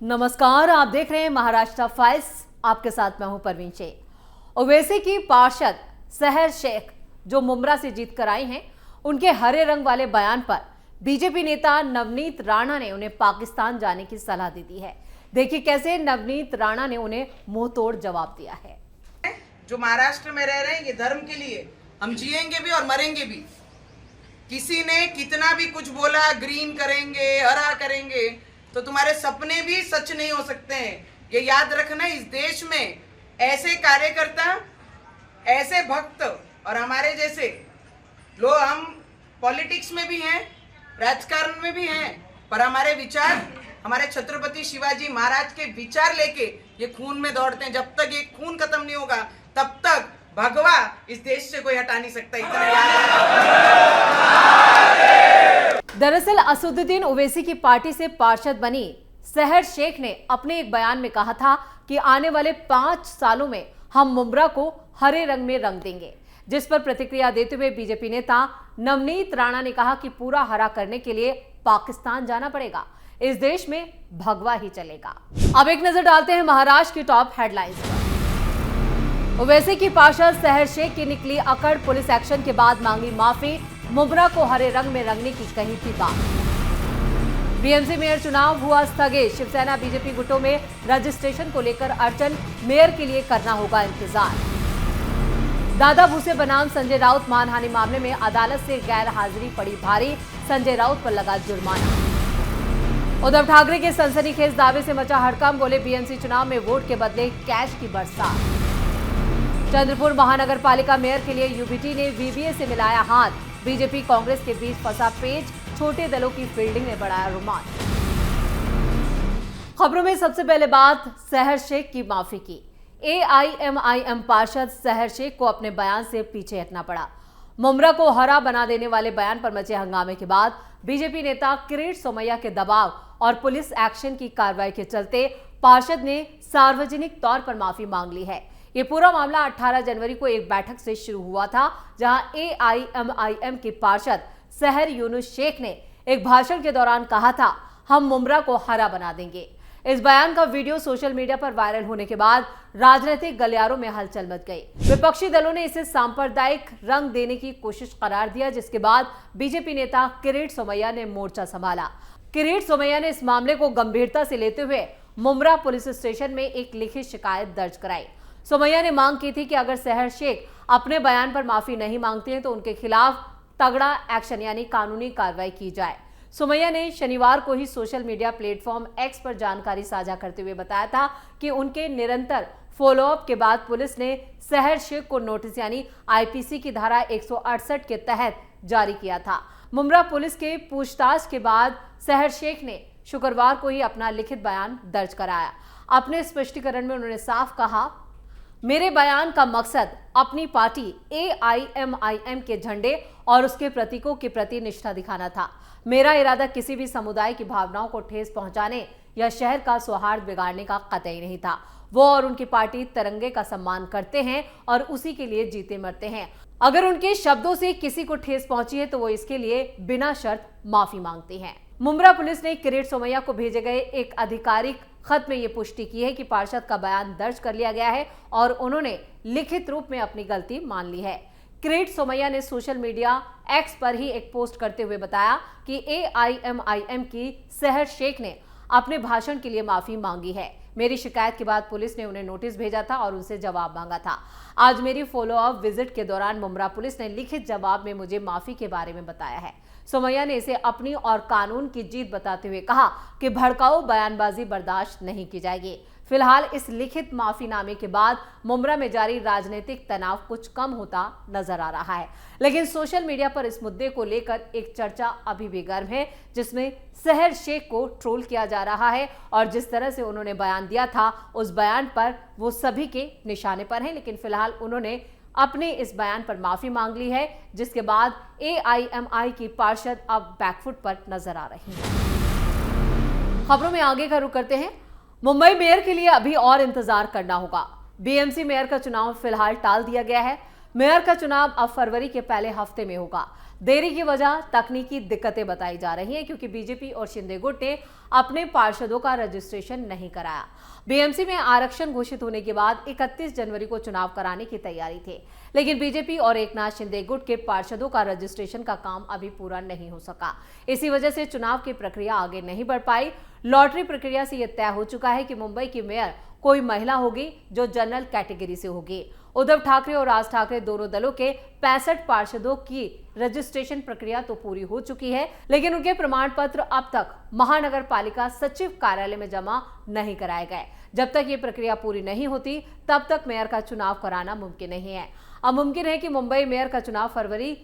नमस्कार, आप देख रहे हैं महाराष्ट्र फाइल्स। आपके साथ मैं हूं परवीन शेख। ओवैसी की पार्षद सहर शेख जो मुंब्रा से जीत कर आई हैं, उनके हरे रंग वाले बयान पर बीजेपी नेता नवनीत राणा ने उन्हें पाकिस्तान जाने की सलाह दे दी है। देखिए कैसे नवनीत राणा ने उन्हें मुंह तोड़ जवाब दिया है। जो महाराष्ट्र में रह रहे हैं, ये धर्म के लिए हम जिएंगे भी और मरेंगे भी। किसी ने कितना भी कुछ बोला, ग्रीन करेंगे, हरा करेंगे, तो तुम्हारे सपने भी सच नहीं हो सकते हैं। ये याद रखना, इस देश में ऐसे कार्यकर्ता, ऐसे भक्त और हमारे जैसे लोग, हम पॉलिटिक्स में भी हैं, राजकारण में भी हैं, पर हमारे विचार, हमारे छत्रपति शिवाजी महाराज के विचार लेके ये खून में दौड़ते हैं। जब तक ये खून खत्म नहीं होगा, तब तक भगवा इस देश से कोई हटा नहीं सकता। इतना याद रखना। दरअसल असदुद्दीन ओवैसी की पार्टी से पार्षद बनी सहर शेख ने अपने एक बयान में कहा था कि आने वाले 5 सालों में हम मुंब्रा को हरे रंग में रंग देंगे, जिस पर प्रतिक्रिया देते हुए बीजेपी नेता नवनीत राणा ने कहा कि पूरा हरा करने के लिए पाकिस्तान जाना पड़ेगा, इस देश में भगवा ही चलेगा। अब एक नजर डालते हैं महाराष्ट्र की टॉप हेडलाइंस पर। ओवैसी की पार्षद सहर शेख की निकली अकड़, पुलिस एक्शन के बाद मांगी माफी, मुंब्रा को हरे रंग में रंगने की कही थी बात। बीएमसी मेयर चुनाव हुआ स्थगित, शिवसेना बीजेपी गुटों में रजिस्ट्रेशन को लेकर अड़चन, मेयर के लिए करना होगा इंतजार। दादा भूसे बनाम संजय राउत मानहानि मामले में अदालत से गैर हाजिरी पड़ी भारी, संजय राउत पर लगा जुर्माना। उद्धव ठाकरे के सनसनीखेज दावे से मचा हड़कंप, बोले बीएमसी चुनाव में वोट के बदले कैश की बरसात। चंद्रपुर महानगर पालिका मेयर के लिए यूबीटी ने वीवीए से मिलाया हाथ, बीजेपी कांग्रेस के बीच फंसा पेच, छोटे दलों की फील्डिंग ने बढ़ाया रोमांच। खबरों में सबसे पहले बात सहर शेख की माफी की। एआईएमआईएम पार्षद सहर शेख को अपने बयान से पीछे हटना पड़ा। मुंब्रा को हरा बना देने वाले बयान पर मचे हंगामे के बाद बीजेपी नेता किरीट सोमैया के दबाव और पुलिस एक्शन की कार्रवाई के चलते पार्षद ने सार्वजनिक तौर पर माफी मांग ली है। ये पूरा मामला 18 जनवरी को एक बैठक से शुरू हुआ था, जहां एआईएमआईएम के पार्षद सहर यूनुस शेख ने एक भाषण के दौरान कहा था, हम मुंब्रा को हरा बना देंगे। इस बयान का वीडियो सोशल मीडिया पर वायरल होने के बाद राजनीतिक गलियारों में हलचल मच गई। विपक्षी दलों ने इसे सांप्रदायिक रंग देने की कोशिश करार दिया, जिसके बाद बीजेपी नेता किरीट सोमैया ने मोर्चा संभाला। किरीट सोमैया ने इस मामले को गंभीरता से लेते हुए मुंब्रा पुलिस स्टेशन में एक लिखित शिकायत दर्ज कराई। सोमैया ने मांग की थी कि अगर सहर शेख अपने बयान पर माफी नहीं मांगते हैं तो उनके खिलाफ तगड़ा एक्शन यानी कानूनी कार्रवाई की जाए। सोमैया ने शनिवार को ही सोशल मीडिया प्लेटफॉर्म एक्स पर जानकारी साझा करते हुए बताया था कि उनके निरंतर फॉलोअप के बाद पुलिस ने सहर शेख को नोटिस यानी आईपीसी की धारा 168 के तहत जारी किया था। मुंब्रा पुलिस के पूछताछ के बाद सहर शेख ने शुक्रवार को ही अपना लिखित बयान दर्ज कराया। अपने स्पष्टीकरण में उन्होंने साफ कहा, मेरे बयान का मकसद अपनी पार्टी एआईएमआईएम के झंडे और उसके प्रतीकों के प्रति निष्ठा दिखाना था। मेरा इरादा किसी भी समुदाय की भावनाओं को ठेस पहुंचाने या शहर का सौहार्द बिगाड़ने का कतई नहीं था। वो और उनकी पार्टी तिरंगे का सम्मान करते हैं और उसी के लिए जीते मरते हैं। अगर उनके शब्दों से किसी को ठेस पहुंची है तो वो इसके लिए बिना शर्त माफी मांगते हैं। मुंब्रा पुलिस ने किरीट सोमैया को भेजे गए एक आधिकारिक खत में ये पुष्टि की है कि पार्षद का बयान दर्ज कर लिया गया है और उन्होंने लिखित रूप में अपनी गलती मान ली है। किरीट सोमैया ने सोशल मीडिया एक्स पर ही एक पोस्ट करते हुए बताया कि एआईएमआईएम की सहर शेख ने अपने भाषण के लिए माफी मांगी है। मेरी शिकायत के बाद पुलिस ने उन्हें नोटिस भेजा था और उनसे जवाब मांगा था। आज मेरी फॉलोअप विजिट के दौरान मुंब्रा पुलिस ने लिखित जवाब में मुझे माफी के बारे में बताया है। सोमैया ने इसे अपनी और कानून की जीत बताते हुए कहा कि भड़काऊ बयानबाजी बर्दाश्त नहीं की जाएगी। फिलहाल इस लिखित माफीनामे के बाद मुंब्रा में जारी राजनीतिक तनाव कुछ कम होता नजर आ रहा है, लेकिन सोशल मीडिया पर इस मुद्दे को लेकर एक चर्चा अभी भी गर्म है, जिसमें सहर शेख को ट्रोल किया जा रहा है और जिस तरह से उन्होंने बयान दिया था उस बयान पर वो सभी के निशाने पर हैं। लेकिन फिलहाल उन्होंने अपने इस बयान पर माफी मांग ली है, जिसके बाद एआईएमआई की पार्षद अब बैकफुट पर नजर आ रही है। खबरों में आगे का रुख करते हैं। मुंबई मेयर के लिए अभी और इंतजार करना होगा। बीएमसी मेयर का चुनाव फिलहाल टाल दिया गया है। मेयर का चुनाव अब फरवरी के पहले हफ्ते में होगा। देरी की वजह तकनीकी दिक्कतें बताई जा रही हैं, क्योंकि बीजेपी और शिंदे गुट ने अपने पार्षदों का रजिस्ट्रेशन नहीं कराया। बीएमसी में आरक्षण घोषित होने के बाद 31 जनवरी को चुनाव कराने की तैयारी थी, लेकिन बीजेपी और एकनाथ शिंदे गुट के पार्षदों का रजिस्ट्रेशन का काम अभी पूरा नहीं हो सका। इसी वजह से चुनाव की प्रक्रिया आगे नहीं बढ़ पाई। लॉटरी प्रक्रिया से यह तय हो चुका है कि मुंबई की मेयर कोई महिला होगी जो जनरल कैटेगरी से होगी। उद्धव ठाकरे और राज ठाकरे दोनों दलों के 65 पार्षदों की रजिस्ट्रेशन प्रक्रिया तो पूरी हो चुकी है, लेकिन उनके प्रमाण पत्र अब तक महानगर पालिका सचिव कार्यालय में जमा नहीं कराए गए। जब तक ये प्रक्रिया पूरी नहीं होती, तब तक मेयर का चुनाव कराना मुमकिन नहीं है। अब मुमकिन है कि मुंबई मेयर का चुनाव फरवरी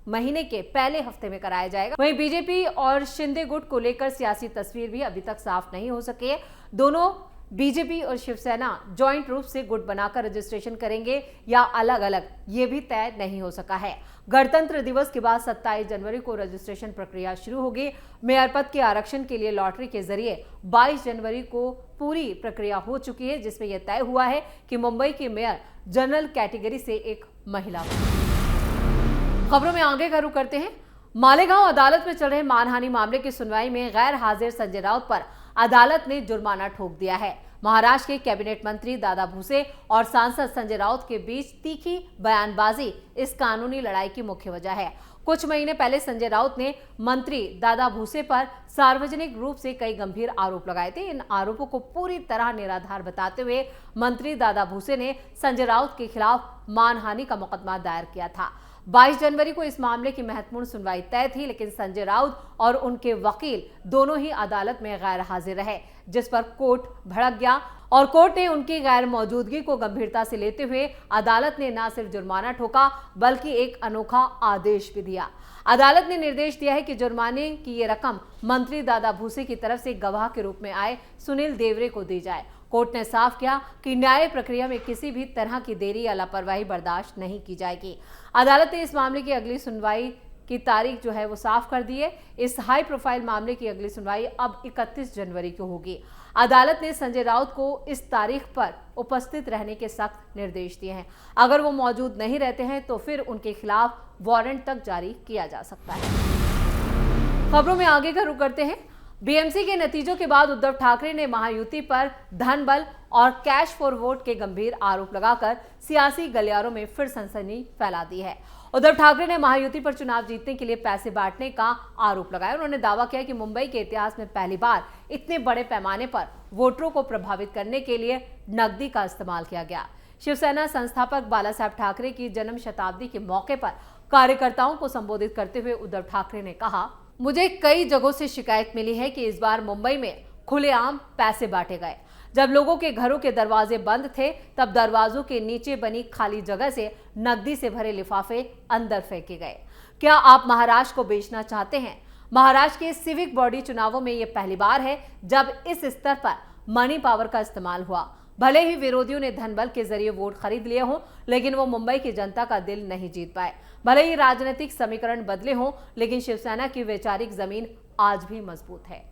महीने के पहले हफ्ते में कराया जाएगा। वहीं बीजेपी और शिंदे गुट को लेकर सियासी तस्वीर भी अभी तक साफ नहीं हो सकी है। दोनों बीजेपी और शिवसेना जॉइंट रूप से गुट बनाकर रजिस्ट्रेशन करेंगे या अलग अलग, ये भी तय नहीं हो सका है। गणतंत्र दिवस के बाद 27 जनवरी को रजिस्ट्रेशन प्रक्रिया शुरू होगी। मेयर पद के आरक्षण के लिए लॉटरी के जरिए 22 जनवरी को पूरी प्रक्रिया हो चुकी है, जिसमें यह तय हुआ है कि मुंबई की मेयर जनरल कैटेगरी से एक महिला होगी। खबरों में आगे का रुख करते हैं। मालेगांव अदालत में चल रहे मानहानि मामले की सुनवाई में गैर हाजिर संजय राउत पर अदालत ने जुर्माना ठोक दिया है। महाराष्ट्र के कैबिनेट मंत्री दादा भूसे और सांसद संजय राउत के बीच तीखी बयानबाजी इस कानूनी लड़ाई की मुख्य वजह है। कुछ महीने पहले संजय राउत ने मंत्री दादा भूसे पर सार्वजनिक रूप से कई गंभीर आरोप लगाए थे। इन आरोपों को पूरी तरह निराधार बताते हुए मंत्री दादा भूसे ने संजय राउत के खिलाफ मानहानि का मुकदमा दायर किया था। 22 जनवरी को इस मामले की महत्वपूर्ण सुनवाई तय थी, लेकिन संजय राउत और उनके वकील दोनों ही अदालत में गैर हाजिर रहे, जिस पर कोर्ट भड़क गया और कोर्ट ने उनकी गैर मौजूदगी को गंभीरता से लेते हुए अदालत ने न सिर्फ जुर्माना ठोका बल्कि एक अनोखा आदेश भी दिया। अदालत ने निर्देश दिया है कि जुर्माने की ये रकम मंत्री दादा भूसे की तरफ से गवाह के रूप में आए सुनील देवरे को दी जाए। कोर्ट ने साफ किया कि न्याय प्रक्रिया में किसी भी तरह की देरी या लापरवाही बर्दाश्त नहीं की जाएगी। अदालत ने इस मामले की अगली सुनवाई की तारीख जो है वो साफ कर दी है। इस हाई प्रोफाइल मामले की अगली सुनवाई अब 31 जनवरी को होगी। अदालत ने संजय राउत को इस तारीख पर उपस्थित रहने के सख्त निर्देश दिए हैं। अगर वो मौजूद नहीं रहते हैं तो फिर उनके खिलाफ वारंट तक जारी किया जा सकता है। खबरों में आगे का रुख करते हैं। बीएमसी के नतीजों के बाद उद्धव ठाकरे ने महायुति पर धन बल और कैश फॉर वोट के गंभीर आरोप लगाकर सियासी गलियारों में फिर सनसनी फैला दी है। उद्धव ठाकरे ने महायुति पर चुनाव जीतने के लिए पैसे बांटने का आरोप लगाया। उन्होंने दावा किया कि मुंबई के इतिहास में पहली बार इतने बड़े पैमाने पर वोटरों को प्रभावित करने के लिए नकदी का इस्तेमाल किया गया। शिवसेना संस्थापक बाला साहब ठाकरे की जन्म शताब्दी के मौके पर कार्यकर्ताओं को संबोधित करते हुए उद्धव ठाकरे ने कहा, मुझे कई जगहों से शिकायत मिली है कि इस बार मुंबई में खुलेआम पैसे बांटे गए। जब लोगों के घरों के दरवाजे बंद थे तब दरवाजों के नीचे बनी खाली जगह से नकदी से भरे लिफाफे अंदर फेंके गए। क्या आप महाराष्ट्र को बेचना चाहते हैं? महाराष्ट्र के सिविक बॉडी चुनावों में यह पहली बार है जब इस स्तर पर मनी पावर का इस्तेमाल हुआ। भले ही विरोधियों ने धनबल के जरिए वोट खरीद लिए हों, लेकिन वो मुंबई की जनता का दिल नहीं जीत पाए। भले ही राजनीतिक समीकरण बदले हों, लेकिन शिवसेना की वैचारिक जमीन आज भी मजबूत है।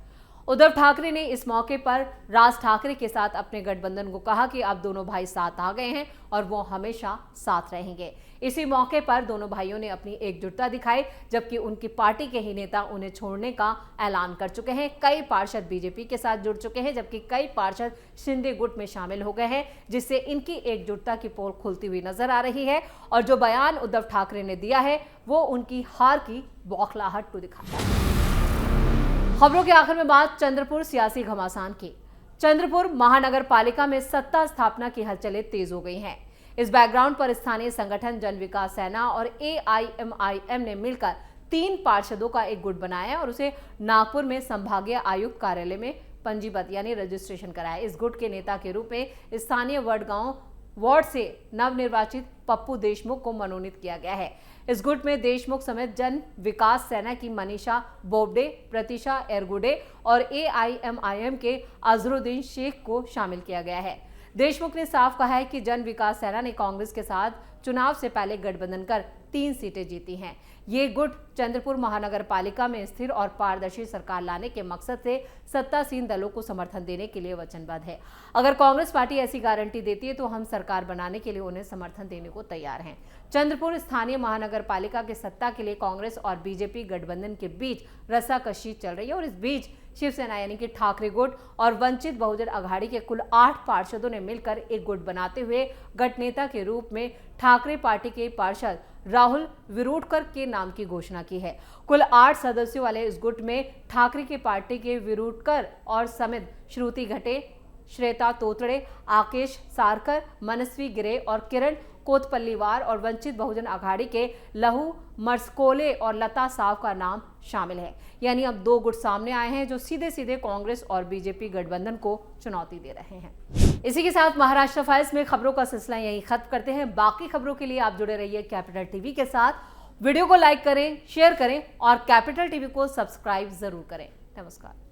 उद्धव ठाकरे ने इस मौके पर राज ठाकरे के साथ अपने गठबंधन को कहा कि अब दोनों भाई साथ आ गए हैं और वो हमेशा साथ रहेंगे। इसी मौके पर दोनों भाइयों ने अपनी एकजुटता दिखाई, जबकि उनकी पार्टी के ही नेता उन्हें छोड़ने का ऐलान कर चुके हैं। कई पार्षद बीजेपी के साथ जुड़ चुके हैं, जबकि कई पार्षद शिंदे गुट में शामिल हो गए हैं, जिससे इनकी एकजुटता की पोल खुलती हुई नजर आ रही है। और जो बयान उद्धव ठाकरे ने दिया है वो उनकी हार की बौखलाहट को दिखाता है। खबरों के आखिर में बात चंद्रपुर सियासी घमासान की। चंद्रपुर महानगर पालिका में सत्ता स्थापना की हलचलें तेज हो गई हैं। इस बैकग्राउंड पर स्थानीय संगठन जन विकास सेना और AIMIM ने मिलकर 3 पार्षदों का एक गुट बनाया है और उसे नागपुर में संभागीय आयुक्त कार्यालय में पंजीबद्ध यानी रजिस्ट्रेशन कराया। इस गुट के नेता के रूप में स्थानीय वडगांव वार्ड से नवनिर्वाचित पप्पू देशमुख को मनोनीत किया गया है। इस गुट में देशमुख समेत जन विकास सेना की मनीषा बोबडे, प्रतीशा एरगुडे और AIMIM के अजरुद्दीन शेख को शामिल किया गया है। देशमुख ने साफ कहा है कि जन विकास सेना ने कांग्रेस के साथ चुनाव से पहले गठबंधन कर 3 सीटें जीती हैं। ये गुट चंद्रपुर महानगर पालिका में स्थिर और पारदर्शी सरकार लाने के मकसद से सत्तासीन दलों को समर्थन देने के लिए वचनबद्ध है। अगर कांग्रेस पार्टी ऐसी गारंटी देती है तो हम सरकार बनाने के लिए उन्हें समर्थन देने को तैयार हैं। चंद्रपुर स्थानीय महानगर पालिका के सत्ता के लिए कांग्रेस और बीजेपी गठबंधन के बीच रस्साकशी चल रही है और इस बीच शिवसेना यानी कि ठाकरे गुट और वंचित बहुजन अघाड़ी के कुल 8 पार्षदों ने मिलकर एक गुट बनाते हुए गठनेता के रूप में ठाकरे पार्टी के पार्षद राहुल विरूटकर के नाम की घोषणा की है। कुल 8 सदस्यों वाले इस गुट में ठाकरे की पार्टी के विरूटकर और समेत श्रुति घटे, श्वेता तोतड़े, आकेश सारकर, मनस्वी गिरे और किरण कोतपल्लीवार और वंचित बहुजन अघाड़ी के लहू मर्सकोले और लता साव का नाम शामिल है। यानी अब 2 गुट सामने आए हैं जो सीधे सीधे कांग्रेस और बीजेपी गठबंधन को चुनौती दे रहे हैं। इसी के साथ महाराष्ट्र फाइल्स में खबरों का सिलसिला यहीं खत्म करते हैं। बाकी खबरों के लिए आप जुड़े रहिए कैपिटल टीवी के साथ। वीडियो को लाइक करें, शेयर करें और कैपिटल टीवी को सब्सक्राइब जरूर करें। नमस्कार।